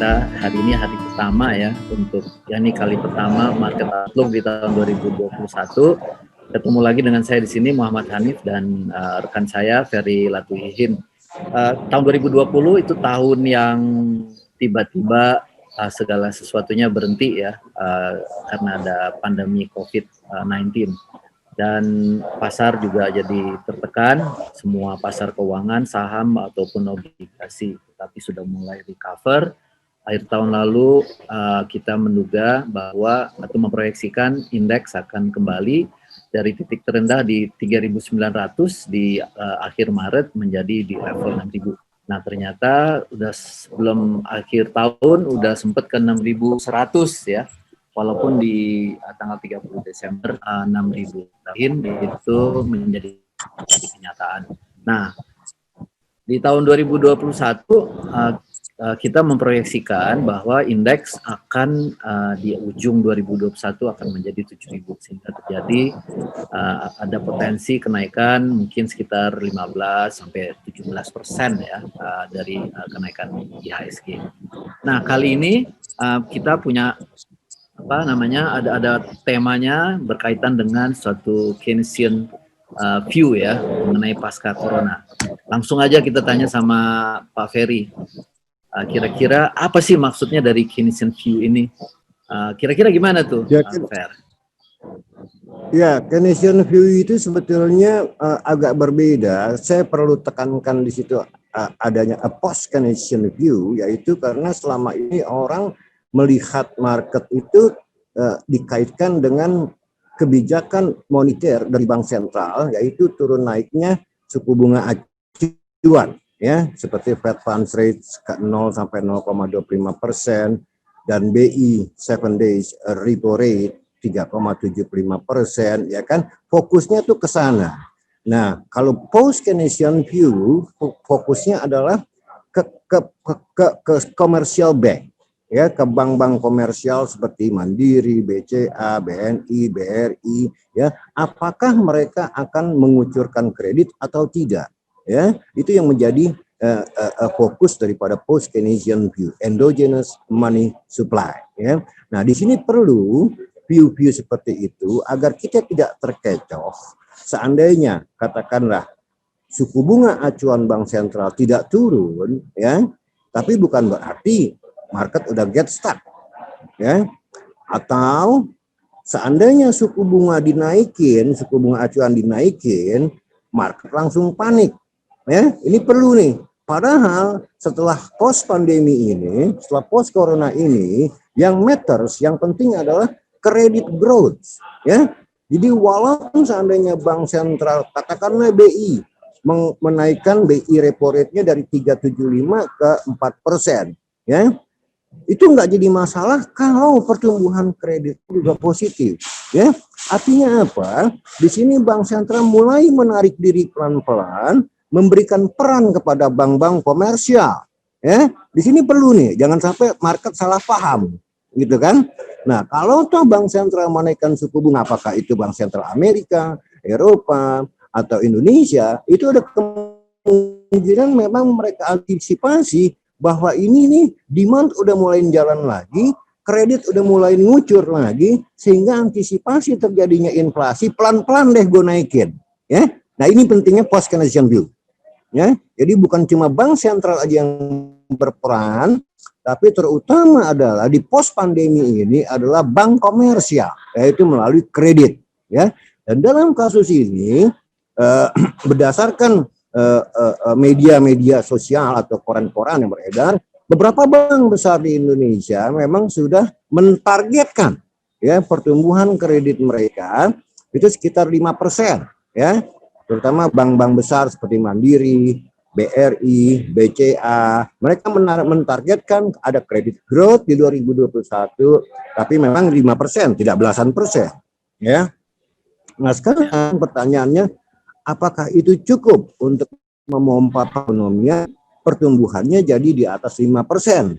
Kita hari ini hari pertama ya, untuk ini kali pertama Market Outlook di tahun 2021. Ketemu lagi dengan saya di sini Muhammad Hanif dan rekan saya Ferry Latuhihin. Tahun 2020 itu tahun yang tiba-tiba segala sesuatunya berhenti ya, karena ada pandemi COVID-19. Dan pasar juga jadi tertekan, semua pasar keuangan, saham ataupun obligasi, tapi sudah mulai recover. Akhir tahun lalu kita menduga bahwa atau memproyeksikan indeks akan kembali dari titik terendah di 3.900 di akhir Maret menjadi di level 6.000. Nah ternyata udah sebelum akhir tahun udah sempat ke 6.100 ya, walaupun di tanggal 30 Desember 6.000 itu menjadi kenyataan. Nah di tahun 2021 kita memproyeksikan bahwa indeks akan di ujung 2021 akan menjadi 7.000, sehingga terjadi ada potensi kenaikan mungkin sekitar 15-17% ya dari kenaikan IHSG. Nah kali ini kita punya ada temanya berkaitan dengan suatu Keynesian view ya mengenai pasca corona. Langsung aja kita tanya sama Pak Ferry. Kira-kira apa sih maksudnya dari Keynesian view ini? Kira-kira gimana tuh, Fer? Ya, Keynesian view itu sebetulnya agak berbeda. Saya perlu tekankan di situ adanya a post Keynesian view, yaitu karena selama ini orang melihat market itu dikaitkan dengan kebijakan moneter dari bank sentral, yaitu turun naiknya suku bunga acuan. Ya, seperti Fed Funds Rate 0 sampai 0,25% dan BI 7 days repo rate 3,75%, ya kan? Fokusnya tuh ke sana. Nah, kalau post Keynesian view fokusnya adalah ke commercial bank, ya, ke bank-bank komersial seperti Mandiri, BCA, BNI, BRI, ya. Apakah mereka akan mengucurkan kredit atau tidak? Ya, itu yang menjadi fokus daripada post Keynesian view, endogenous money supply. Ya, nah di sini perlu view-view seperti itu agar kita tidak terkecoh. Seandainya katakanlah suku bunga acuan bank sentral tidak turun, ya, tapi bukan berarti market udah get stuck, ya. Atau seandainya suku bunga dinaikin, suku bunga acuan dinaikin, market langsung panik. Ya, ini perlu nih. Padahal setelah post pandemi ini, setelah post corona ini, yang matters, yang penting adalah credit growth. Ya, jadi walaupun seandainya bank sentral, katakanlah BI, menaikkan BI repo rate-nya dari 3,75 ke 4%, ya, itu nggak jadi masalah kalau pertumbuhan kredit juga positif. Ya, artinya apa? Di sini bank sentral mulai menarik diri pelan-pelan, memberikan peran kepada bank-bank komersial. Ya, di sini perlu nih, jangan sampai market salah paham, gitu kan? Nah, kalau toh bank sentral menaikkan suku bunga, apakah itu bank sentral Amerika, Eropa, atau Indonesia, itu ada kemungkinan memang mereka antisipasi bahwa ini nih demand udah mulai jalan lagi, kredit udah mulai ngucur lagi, sehingga antisipasi terjadinya inflasi pelan-pelan deh gue naikin. Ya, nah ini pentingnya post Keynesian view. Ya, jadi bukan cuma bank sentral aja yang berperan, tapi terutama adalah di pos pandemi ini adalah bank komersial, yaitu melalui kredit. Ya, dan dalam kasus ini berdasarkan media-media sosial atau koran-koran yang beredar, beberapa bank besar di Indonesia memang sudah mentargetkan ya pertumbuhan kredit mereka itu sekitar 5%, ya. Terutama bank-bank besar seperti Mandiri, BRI, BCA, mereka mentargetkan ada kredit growth di 2021, tapi memang 5%, tidak belasan persen, ya. Nah sekarang pertanyaannya, apakah itu cukup untuk memompa perekonomian pertumbuhannya jadi di atas 5%.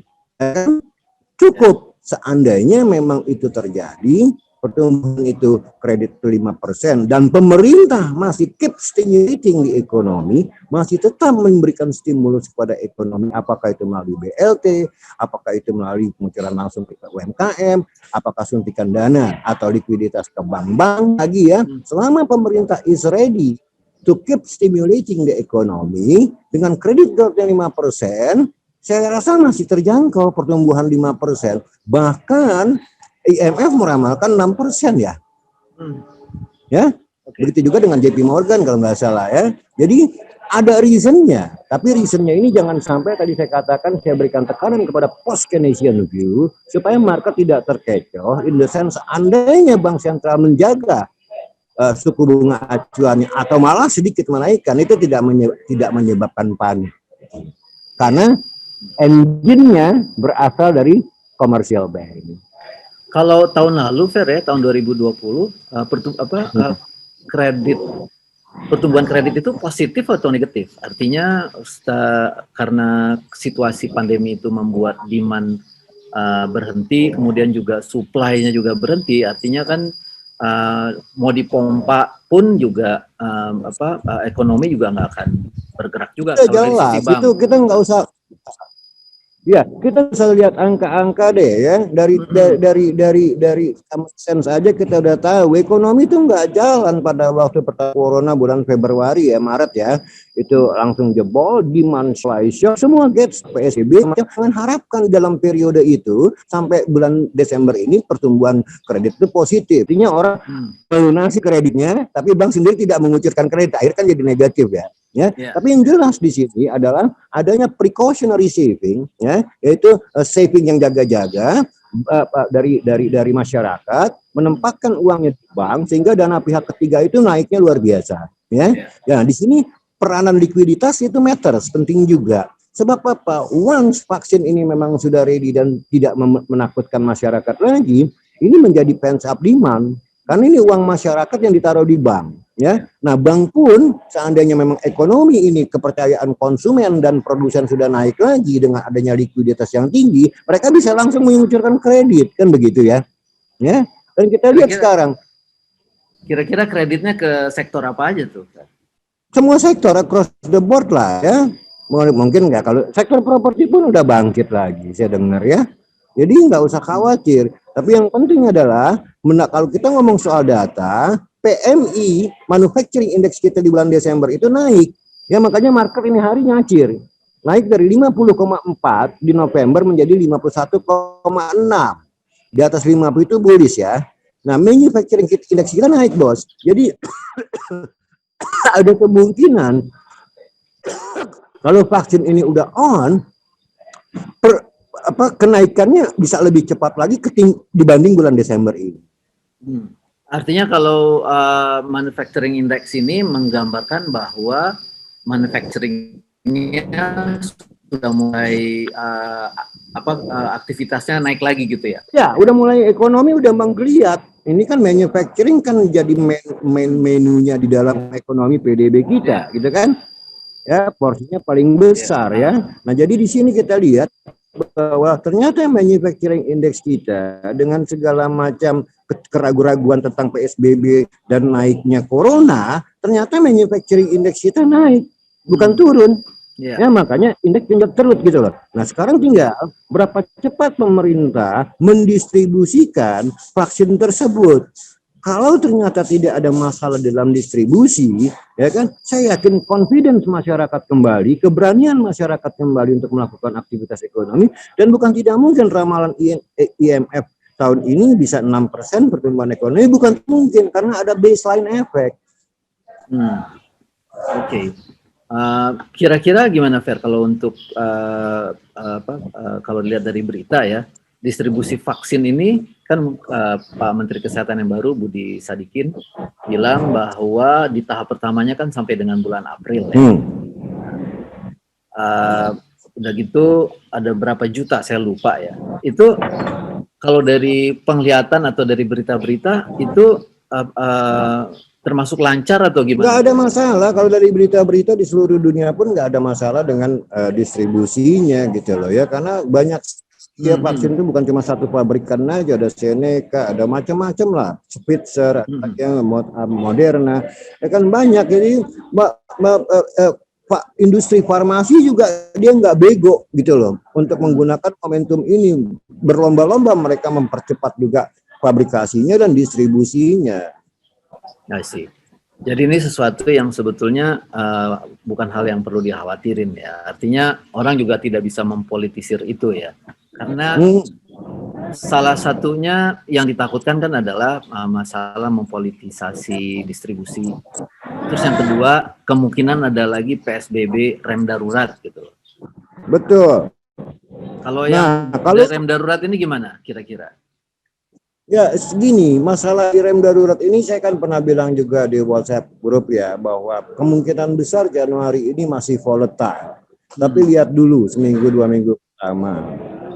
Cukup seandainya memang itu terjadi, pertumbuhan itu kredit 5% dan pemerintah masih keep stimulating di ekonomi, masih tetap memberikan stimulus kepada ekonomi, apakah itu melalui BLT, apakah itu melalui pengucuran langsung ke UMKM, apakah suntikan dana atau likuiditas ke bank-bank lagi ya. Selama pemerintah is ready to keep stimulating the economy dengan kredit 5%, saya rasa masih terjangkau pertumbuhan 5%. Bahkan IMF meramalkan 6% ya. Ya. Begitu juga dengan JP Morgan kalau nggak salah ya. Jadi ada reasonnya, tapi reasonnya ini jangan sampai tadi saya katakan saya berikan tekanan kepada post Keynesian view supaya market tidak terkecoh in the sense seandainya bank sentral menjaga suku bunga acuannya atau malah sedikit menaikkan itu tidak menyebabkan panik. Karena engine-nya berasal dari commercial bank. Kalau tahun lalu, Fer ya, tahun 2020, kredit pertumbuhan kredit itu positif atau negatif? Artinya karena situasi pandemi itu membuat demand berhenti, kemudian juga supply-nya juga berhenti. Artinya kan mau dipompa pun juga ekonomi juga nggak akan bergerak juga. Kalau dari sisi bank. Itu kita nggak usah. Ya, kita bisa lihat angka-angka deh ya. Dari sense aja kita udah tahu ekonomi itu nggak jalan pada waktu pertama corona bulan Februari ya, Maret ya. Itu langsung jebol, demand shock, semua gates PSBB. Jangan harapkan dalam periode itu sampai bulan Desember ini pertumbuhan kredit itu positif. Artinya orang melunasi kreditnya, tapi bank sendiri tidak mengucurkan kredit, akhirnya kan jadi negatif ya. Tapi yang jelas di sini adalah adanya precautionary saving, ya, yaitu saving yang jaga-jaga dari masyarakat, menempatkan uangnya di bank sehingga dana pihak ketiga itu naiknya luar biasa, ya. Ya, di sini peranan likuiditas itu matters, penting juga. Sebab apa? Once vaksin ini memang sudah ready dan tidak menakutkan masyarakat lagi, ini menjadi pent up demand. Karena ini uang masyarakat yang ditaruh di bank. Ya, nah bank pun seandainya memang ekonomi ini kepercayaan konsumen dan produsen sudah naik lagi dengan adanya likuiditas yang tinggi, mereka bisa langsung mengucurkan kredit, kan begitu ya? Ya, dan kita lihat sekarang. Kira-kira kreditnya ke sektor apa aja tuh? Semua sektor across the board lah ya. Mungkin nggak, kalau sektor properti pun udah bangkit lagi, saya dengar ya. Jadi nggak usah khawatir. Tapi yang penting adalah, kalau kita ngomong soal data, PMI manufacturing index kita di bulan Desember itu naik. Ya makanya market ini hari nyacir. Naik dari 50,4 di November menjadi 51,6. Di atas 50 itu bullish ya. Nah, manufacturing index kita naik, Bos. Jadi ada kemungkinan kalau vaksin ini udah on, kenaikannya bisa lebih cepat lagi dibanding bulan Desember ini. Artinya kalau manufacturing index ini menggambarkan bahwa manufacturingnya sudah mulai aktivitasnya naik lagi gitu ya? Ya, udah mulai ekonomi udah menggeliat. Ini kan manufacturing kan jadi main menunya di dalam ekonomi PDB kita, gitu kan? Ya, porsinya paling besar ya. Nah, jadi di sini kita lihat bahwa ternyata manufacturing index kita dengan segala macam keraguan-raguan tentang PSBB dan naiknya corona, ternyata manufacturing index kita naik, bukan turun. Ya, makanya indeks tinggal terus gitu loh. Nah, sekarang tinggal berapa cepat pemerintah mendistribusikan vaksin tersebut. Kalau ternyata tidak ada masalah dalam distribusi, ya kan, saya yakin confidence masyarakat kembali, keberanian masyarakat kembali untuk melakukan aktivitas ekonomi, dan bukan tidak mungkin ramalan IMF tahun ini bisa 6% pertumbuhan ekonomi, bukan mungkin karena ada baseline effect. Oke. Kira-kira gimana, Fer, kalau untuk kalau dilihat dari berita ya, distribusi vaksin ini kan Pak Menteri Kesehatan yang baru Budi Sadikin bilang bahwa di tahap pertamanya kan sampai dengan bulan April ya. Udah gitu ada berapa juta saya lupa ya. Itu kalau dari penglihatan atau dari berita-berita itu termasuk lancar atau Nggak gimana? ada masalah kalau dari berita-berita di seluruh dunia pun nggak ada masalah dengan distribusinya gitu loh ya, karena banyak ya vaksin itu bukan cuma satu pabrikan aja, ada Seneca, ada macam-macam lah, Spitzer, yang Moderna, ya kan banyak. Jadi industri farmasi juga dia nggak bego gitu loh untuk menggunakan momentum ini, berlomba-lomba mereka mempercepat juga fabrikasinya dan distribusinya. I see. Jadi ini sesuatu yang sebetulnya bukan hal yang perlu dikhawatirin ya. Artinya orang juga tidak bisa mempolitisir itu ya. Karena salah satunya yang ditakutkan kan adalah masalah mempolitisasi distribusi. Terus yang kedua, kemungkinan ada lagi PSBB rem darurat gitu. Betul. Kalau yang rem darurat ini gimana kira-kira? Ya segini, masalah rem darurat ini saya kan pernah bilang juga di WhatsApp grup ya, bahwa kemungkinan besar Januari ini masih volatile. Tapi lihat dulu seminggu 2 minggu pertama,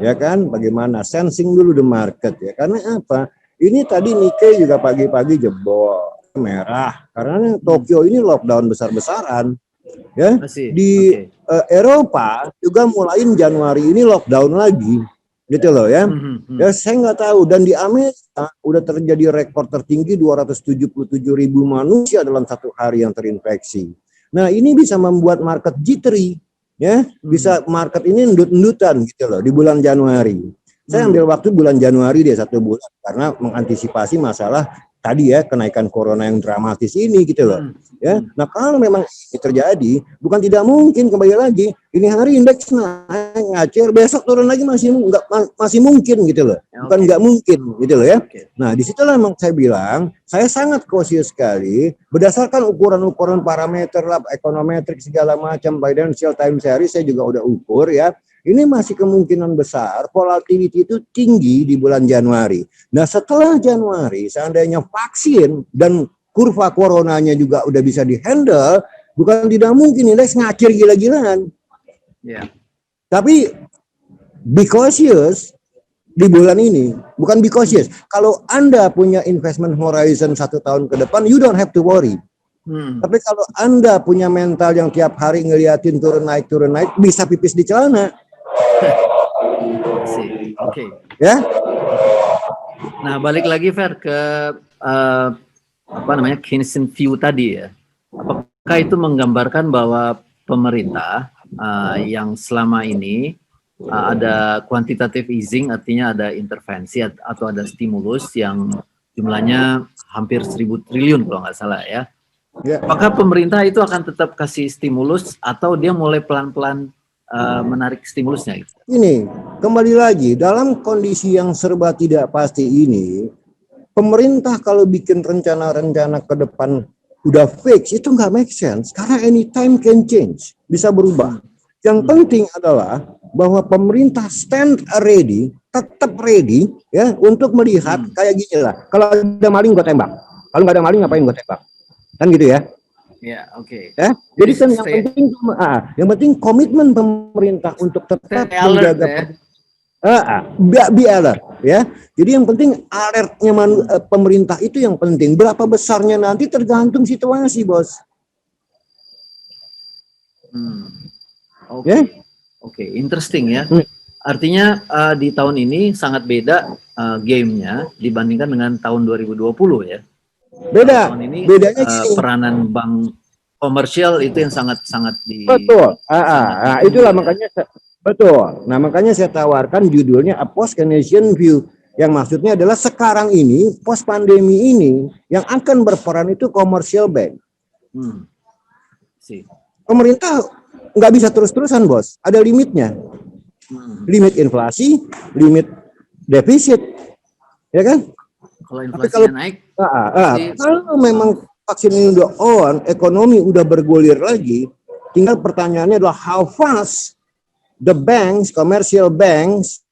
ya kan, bagaimana sensing dulu the market ya. Karena apa? Ini tadi Nikkei juga pagi-pagi jebol merah karena Tokyo ini lockdown besar-besaran. Ya, di Eropa juga mulain Januari ini lockdown lagi. Gitu loh ya. Ya saya nggak tahu, dan di Amerika udah terjadi rekor tertinggi 277.000 manusia dalam satu hari yang terinfeksi. Nah, ini bisa membuat market jittery ya, bisa market ini endut-endutan gitu loh di bulan Januari. Saya ambil waktu bulan Januari dia 1 bulan karena mengantisipasi masalah tadi ya, kenaikan corona yang dramatis ini gitu loh. Ya, nah kalau memang ini terjadi, bukan tidak mungkin kembali lagi ini hari indeks naik ngacir, besok turun lagi masih mungkin gitu loh, bukan nggak mungkin gitu loh ya. Nah disitulah memang saya bilang saya sangat cautious sekali berdasarkan ukuran-ukuran parameter lah, ekonometrik segala macam, financial time series saya juga udah ukur ya. Ini masih kemungkinan besar volatility itu tinggi di bulan Januari. Nah setelah Januari seandainya vaksin dan kurva coronanya juga udah bisa dihandle, bukan tidak mungkin indeks ngacir gila-gilaan. Yeah. Tapi be cautious di bulan ini, bukan be cautious. Kalau Anda punya investment horizon 1 tahun ke depan, you don't have to worry. Tapi kalau Anda punya mental yang tiap hari ngeliatin turun naik, bisa pipis di celana. Oke. Ya. Nah, balik lagi Fer ke apa namanya Keynesian view tadi ya. Apakah itu menggambarkan bahwa pemerintah yang selama ini ada quantitative easing, artinya ada intervensi atau ada stimulus yang jumlahnya hampir 1.000 triliun kalau nggak salah ya. Apakah pemerintah itu akan tetap kasih stimulus atau dia mulai pelan-pelan menarik stimulusnya? Ini kembali lagi dalam kondisi yang serba tidak pasti ini, pemerintah kalau bikin rencana-rencana ke depan udah fix itu nggak make sense karena anytime can change, bisa berubah. Yang penting adalah bahwa pemerintah stand ready, tetap ready ya untuk melihat kayak gini lah. Kalau ada maling gue tembak, kalau nggak ada maling ngapain gue tembak, kan gitu ya. Ya, oke. Ya, jadi kan yang penting komitmen pemerintah untuk tetap menjaga be alert ya. Jadi yang penting alertnya pemerintah itu yang penting. Berapa besarnya nanti tergantung situasi, Bos. Oke, interesting ya. Artinya di tahun ini sangat beda gamenya dibandingkan dengan tahun 2020 ya. Beda. Tahun ini bedanya peranan bank komersial itu yang sangat betul. Itulah makanya betul. Nah, makanya saya tawarkan judulnya A Post-Keynesian View. Yang maksudnya adalah sekarang ini, post pandemi ini, yang akan berperan itu commercial bank. Pemerintah nggak bisa terus-terusan, Bos. Ada limitnya. Limit inflasi, limit defisit. Ya kan? Kalau inflasinya naik, kalau memang vaksin ini udah on, ekonomi udah bergulir lagi, tinggal pertanyaannya adalah how fast the banks, commercial banks,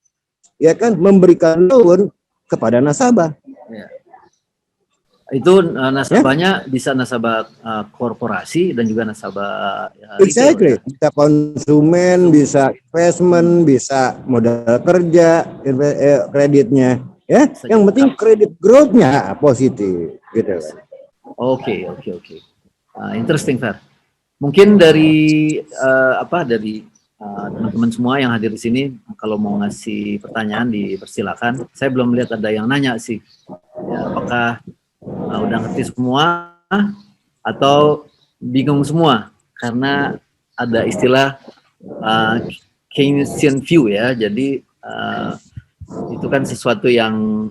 ya kan, memberikan loan kepada nasabah. Ya. Itu nasabahnya bisa nasabah korporasi dan juga nasabah exactly. Ya? Bisa konsumen, bisa investment, bisa modal kerja, kreditnya. Ya, yang penting kredit growth-nya positif, gitu. Oke. Interesting, Fer. Mungkin dari teman-teman semua yang hadir di sini, kalau mau ngasih pertanyaan dipersilakan. Saya belum lihat ada yang nanya sih. Ya, apakah udah ngerti semua atau bingung semua? Karena ada istilah Keynesian view ya. Jadi itu kan sesuatu yang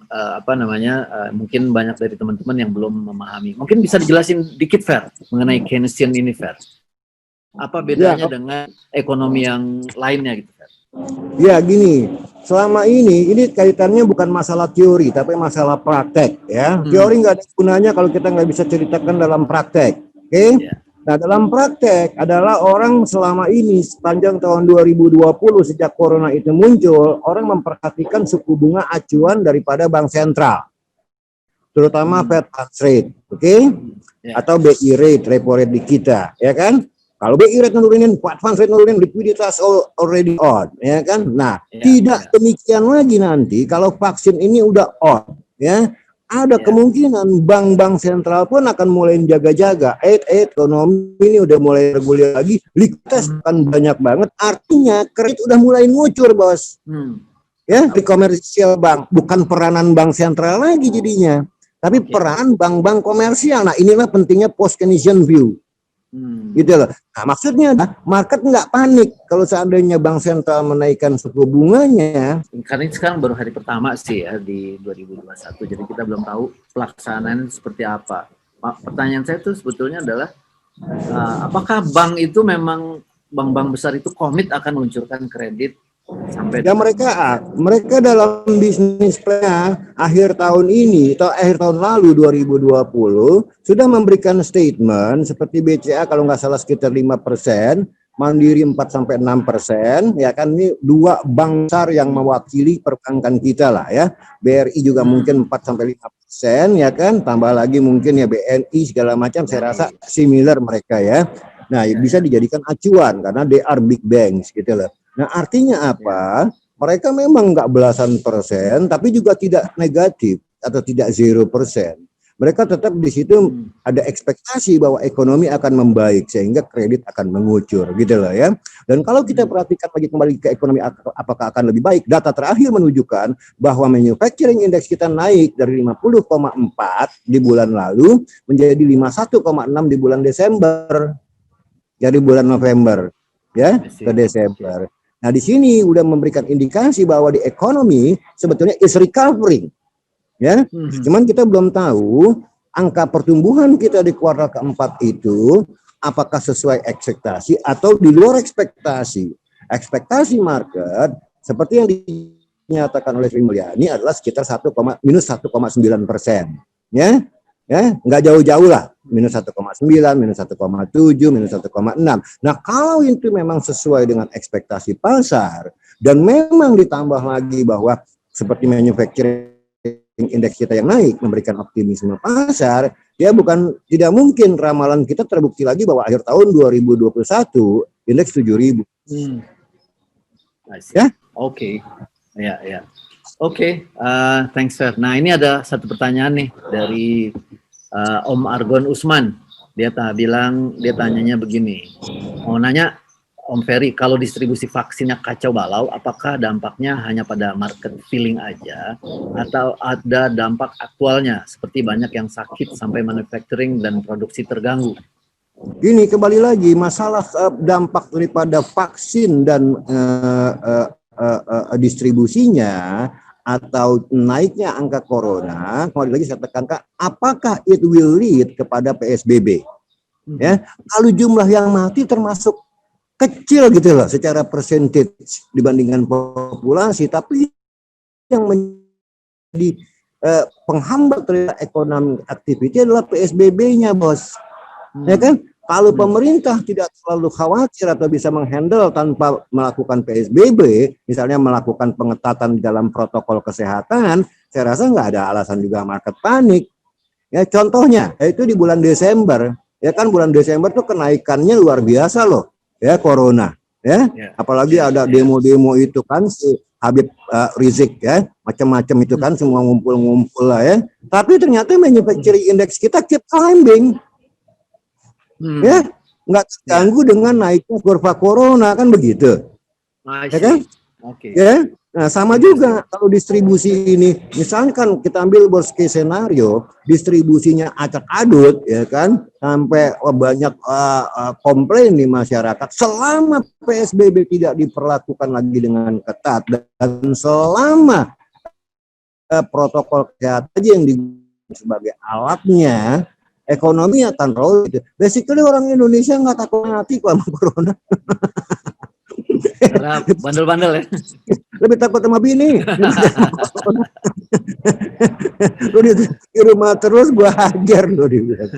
mungkin banyak dari teman-teman yang belum memahami. Mungkin bisa dijelasin dikit, Fer, mengenai Keynesian ini, Fer. Apa bedanya dengan ekonomi yang lainnya gitu, Fer? Ya gini, selama ini kaitannya bukan masalah teori, tapi masalah praktek ya. Teori nggak ada gunanya kalau kita nggak bisa ceritakan dalam praktek, oke? Yeah. Nah, dalam praktek adalah orang selama ini sepanjang tahun 2020 sejak corona itu muncul, orang memperhatikan suku bunga acuan daripada bank sentral, terutama Fed funds rate, oke? Yeah. Atau BI rate, repo rate di kita, ya kan? Kalau BI rate nurunin, Fed funds rate nurunin, likuiditas already on, ya kan? Nah, tidak demikian lagi nanti kalau vaksin ini udah on, ya. Ada kemungkinan bank-bank sentral pun akan mulai jaga-jaga. Ekonomi ini udah mulai reguler lagi, likuiditas akan banyak banget. Artinya kredit udah mulai ngucur, bos. Ya, di komersial bank, bukan peranan bank sentral lagi jadinya, tapi peran bank-bank komersial. Nah, inilah pentingnya post Keynesian view. Gitu loh. Nah, maksudnya market nggak panik kalau seandainya bank sentral menaikkan suku bunganya. Karena ini sekarang baru hari pertama sih ya di 2021, jadi kita belum tahu pelaksanaan seperti apa. Pertanyaan saya tuh sebetulnya adalah apakah bank itu memang bank-bank besar itu komit akan meluncurkan kredit sampai ya mereka dalam bisnis plan akhir tahun ini atau akhir tahun lalu 2020 sudah memberikan statement seperti BCA kalau nggak salah sekitar 5%, Mandiri 4-6%, ya kan, ini dua bank besar yang mewakili perbankan kita lah ya. BRI juga mungkin 4-5%, ya kan, tambah lagi mungkin ya BNI segala macam, saya rasa similar mereka ya. Nah, bisa dijadikan acuan karena they are big banks gitu loh. Nah, artinya apa? Mereka memang nggak belasan persen, tapi juga tidak negatif atau tidak 0%. Mereka tetap di situ ada ekspektasi bahwa ekonomi akan membaik sehingga kredit akan mengucur gitu loh ya. Dan kalau kita perhatikan lagi kembali ke ekonomi apakah akan lebih baik, data terakhir menunjukkan bahwa manufacturing index kita naik dari 50,4 di bulan lalu menjadi 51,6 di bulan Desember. Dari bulan November ya ke Desember. Nah, di sini udah memberikan indikasi bahwa di ekonomi sebetulnya is recovering. Ya. Cuman kita belum tahu angka pertumbuhan kita di kuartal keempat itu apakah sesuai ekspektasi atau di luar ekspektasi. Ekspektasi market seperti yang dinyatakan oleh Sri Mulyani adalah sekitar minus 1,9%. Ya. Ya, nggak jauh-jauh lah, minus 1,9, minus 1,7, minus 1,6. Nah, kalau itu memang sesuai dengan ekspektasi pasar dan memang ditambah lagi bahwa seperti manufacturing index kita yang naik memberikan optimisme pasar, ya tidak mungkin ramalan kita terbukti lagi bahwa akhir tahun 2021 indeks 7.000. Ya, oke. Ya. Oke, thanks, Fer. Nah, ini ada satu pertanyaan nih dari Om Argon Usman. Dia tanyanya begini. Mau nanya, Om Ferry, kalau distribusi vaksinnya kacau balau, apakah dampaknya hanya pada market feeling aja atau ada dampak aktualnya seperti banyak yang sakit sampai manufacturing dan produksi terganggu? Gini, kembali lagi masalah dampak daripada vaksin dan distribusinya atau naiknya angka corona, kembali lagi saya tekankan, apakah it will lead kepada PSBB? Ya, kalau jumlah yang mati termasuk kecil gitu loh, secara persentage dibandingkan populasi, tapi yang menjadi penghambat terhadap ekonomi aktiviti adalah PSBB-nya, bos. Ya kan? Kalau pemerintah tidak terlalu khawatir atau bisa menghandle tanpa melakukan PSBB, misalnya melakukan pengetatan dalam protokol kesehatan, saya rasa nggak ada alasan juga market panik. Ya, contohnya, itu di bulan Desember, ya kan, bulan Desember tuh kenaikannya luar biasa loh, ya, corona, ya, apalagi ada demo-demo itu kan, Habib Rizik ya, macam-macam itu kan semua ngumpul-ngumpul lah ya. Tapi ternyata manufacturing index kita keep climbing, ya, nggak terganggu dengan naiknya kurva corona kan begitu, ya kan? Ya, nah sama juga kalau distribusi ini, misalkan kita ambil worst case scenario, distribusinya acak adut, ya kan, sampai banyak komplain di masyarakat. Selama PSBB tidak diperlakukan lagi dengan ketat dan selama protokol kesehatan yang digunakan sebagai alatnya, ekonomi akan roll. Basically orang Indonesia nggak takut mati kok sama corona. Karena bandel-bandel ya. Lebih takut sama bini. Lu di rumah terus gua hajar lu dibilang.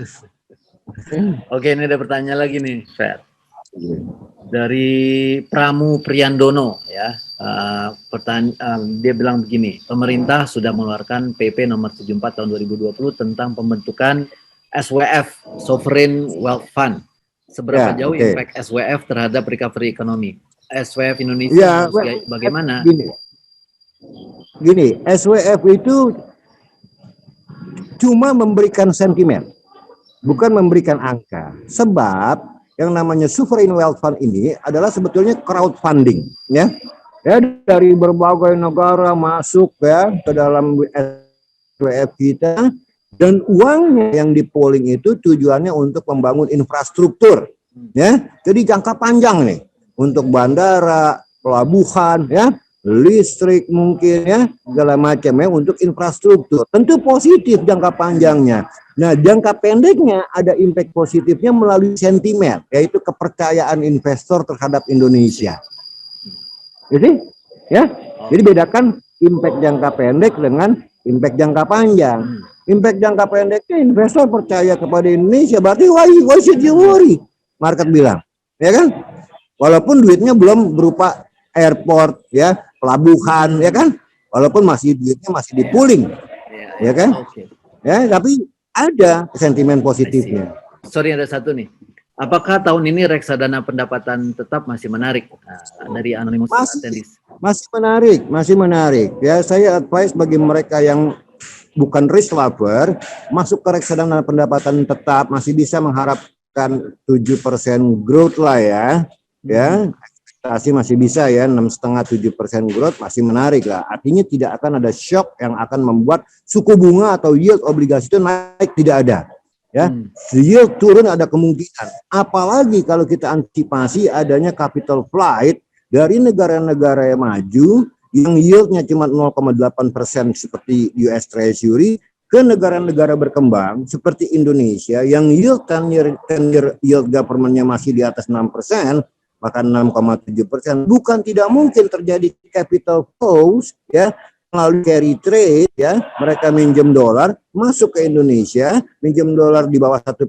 Oke, ini ada pertanyaan lagi nih, Fer. Dari Pramu Priyandono ya. Dia bilang begini, pemerintah sudah mengeluarkan PP nomor 74 tahun 2020 tentang pembentukan SWF, Sovereign Wealth Fund. Seberapa jauh impact SWF terhadap recovery ekonomi? SWF Indonesia bagaimana? Gini, SWF itu cuma memberikan sentimen, bukan memberikan angka. Sebab yang namanya Sovereign Wealth Fund ini adalah sebetulnya crowdfunding, ya. Ya, dari berbagai negara masuk ya ke dalam SWF kita, dan uangnya yang di polling itu tujuannya untuk membangun infrastruktur, ya. Jadi jangka panjang nih, untuk bandara, pelabuhan, ya, listrik mungkin ya, segala macam ya, untuk infrastruktur. Tentu positif jangka panjangnya. Nah, jangka pendeknya ada impact positifnya melalui sentimen, yaitu kepercayaan investor terhadap Indonesia. Jadi, ya, jadi bedakan impact jangka pendek dengan impact jangka panjang. Impact jangka pendeknya investor percaya kepada Indonesia, berarti why should you worry? Market bilang, ya kan? Walaupun duitnya belum berupa airport, ya, pelabuhan, ya kan? Walaupun duitnya masih di pooling, ya kan? Ya, tapi ada sentimen positifnya. Sorry, ada satu nih. Apakah tahun ini reksadana pendapatan tetap masih menarik? Dari Anonymous Attendees. Masih menarik. Ya, saya advice bagi mereka yang bukan risk lover, masuk ke reksadana pendapatan tetap, masih bisa mengharapkan 7% growth lah ya. Ya, ekspektasi masih bisa ya, 6,5-7% growth masih menarik lah. Artinya tidak akan ada shock yang akan membuat suku bunga atau yield obligasi itu naik, tidak ada. Ya, yield turun ada kemungkinan. Apalagi kalau kita antisipasi adanya capital flight dari negara-negara yang maju yang yieldnya cuma 0,8% seperti US Treasury ke negara-negara berkembang seperti Indonesia yang yield 10-year yield government-nya masih di atas 6%, bahkan 6,7%. Bukan tidak mungkin terjadi capital flows ya, melalui carry trade ya, mereka minjem dolar masuk ke Indonesia, minjem dolar di bawah 1%,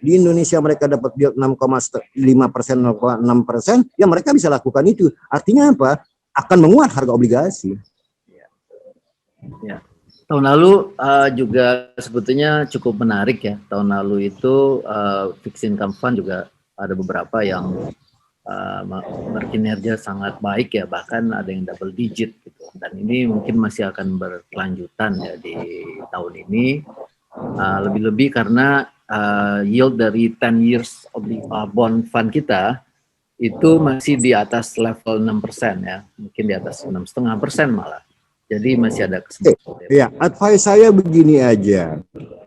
di Indonesia mereka dapat yield 6,5%, 0,6%, ya mereka bisa lakukan itu. Artinya apa? Akan menguat harga obligasi. Ya. Tahun lalu juga sebetulnya cukup menarik ya. Tahun lalu itu fixed income fund juga ada beberapa yang berkinerja sangat baik ya, bahkan ada yang double digit gitu. Dan ini mungkin masih akan berkelanjutan ya di tahun ini, lebih-lebih karena yield dari 10 years bond fund kita itu masih di atas level 6% ya, mungkin di atas 6,5% malah. Jadi masih ada kesempatan. Ya, advice saya begini aja.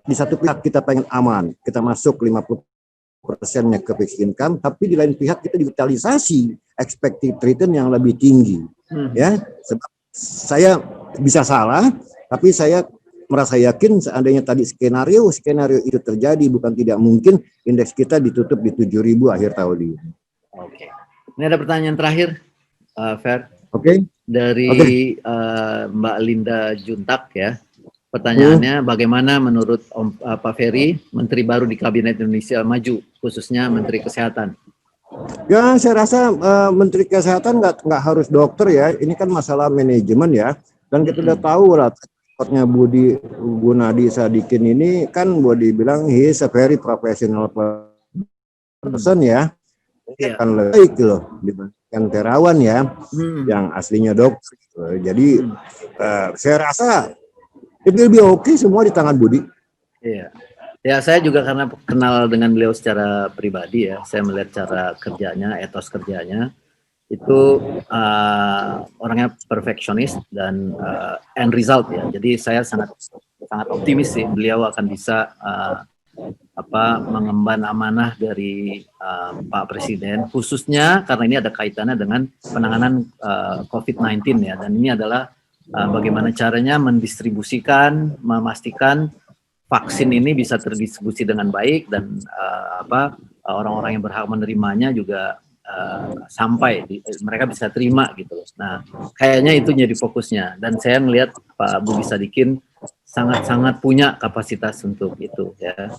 Di satu pihak kita pengen aman, kita masuk 50%-nya ke fixed income, tapi di lain pihak kita digitalisasi expected return yang lebih tinggi. Ya, sebab saya bisa salah, tapi saya merasa yakin seandainya tadi skenario itu terjadi, bukan tidak mungkin indeks kita ditutup di 7.000 akhir tahun ini. Oke. Ini ada pertanyaan terakhir, Fer. Oke. Dari Mbak Linda Juntak ya. Pertanyaannya, bagaimana menurut Pak Ferry, Menteri baru di Kabinet Indonesia Maju, khususnya Menteri Kesehatan? Ya, saya rasa Menteri Kesehatan nggak harus dokter ya. Ini kan masalah manajemen ya. Dan kita udah tahu lah, reportnya Budi Gunadi Sadikin ini kan Budi bilang he is a very professional person ya. Kan lebih baik loh kan terawan ya, yang aslinya dokter. Gitu. Jadi saya rasa it will be okay, semua di tangan Budi. Iya. Ya, saya juga karena kenal dengan beliau secara pribadi ya, saya melihat cara kerjanya, etos kerjanya, itu orangnya perfeksionis dan end result ya. Jadi saya sangat optimis sih beliau akan bisa mengemban amanah dari Pak Presiden, khususnya karena ini ada kaitannya dengan penanganan COVID-19 ya, dan ini adalah bagaimana caranya mendistribusikan, memastikan vaksin ini bisa terdistribusi dengan baik dan orang-orang yang berhak menerimanya juga sampai mereka bisa terima gitu. Nah, kayaknya itu jadi fokusnya dan saya melihat Pak Budi Sadikin sangat-sangat punya kapasitas untuk itu ya.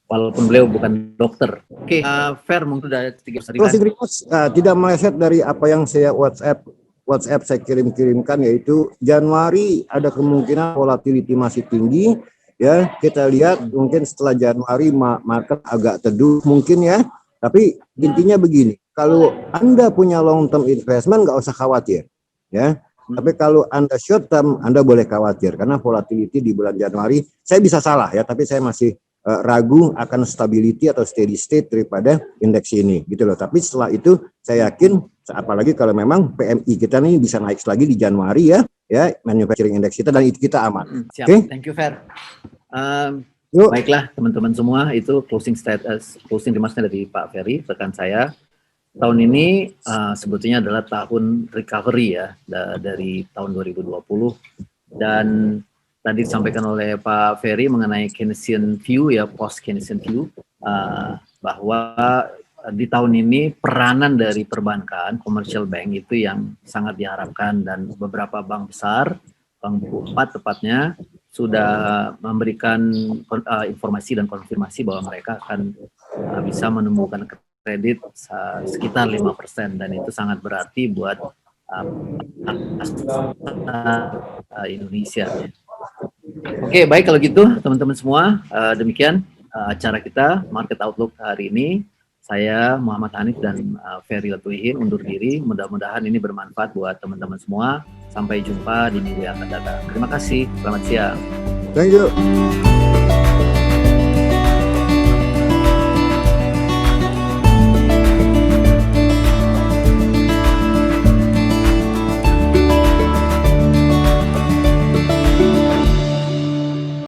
Walaupun beliau bukan dokter. Oke, Fer mungkin udah 3 Closing remarks tidak meleset dari apa yang saya WhatsApp saya kirimkan, yaitu Januari ada kemungkinan volatility masih tinggi. Ya, kita lihat mungkin setelah Januari market agak teduh mungkin ya. Tapi intinya begini, kalau Anda punya long term investment nggak usah khawatir, ya. Tapi kalau Anda short term, Anda boleh khawatir karena volatility di bulan Januari, saya bisa salah ya, tapi saya masih ragu akan stability atau steady state daripada indeks ini, gitu loh. Tapi setelah itu saya yakin, apalagi kalau memang PMI kita nih bisa naik lagi di Januari ya, manufacturing index kita dan itu kita aman. Siap, Okay? Thank you Fer. Baiklah teman-teman semua, itu closing remarks-nya dari Pak Ferry, rekan saya. Tahun ini sebetulnya adalah tahun recovery ya dari tahun 2020 dan tadi disampaikan oleh Pak Ferry mengenai Keynesian view ya, post Keynesian view, bahwa di tahun ini peranan dari perbankan, commercial bank itu yang sangat diharapkan dan beberapa bank besar, Bank Buku 4 tepatnya, sudah memberikan informasi dan konfirmasi bahwa mereka akan bisa menemukan kredit sekitar 5% dan itu sangat berarti buat Indonesia. Oke, baik kalau gitu teman-teman semua, demikian acara kita Market Outlook hari ini. Saya Muhammad Hanif dan Ferry Latuihin undur diri. Mudah-mudahan ini bermanfaat buat teman-teman semua. Sampai jumpa di minggu yang akan datang. Terima kasih. Selamat siang. Thank you.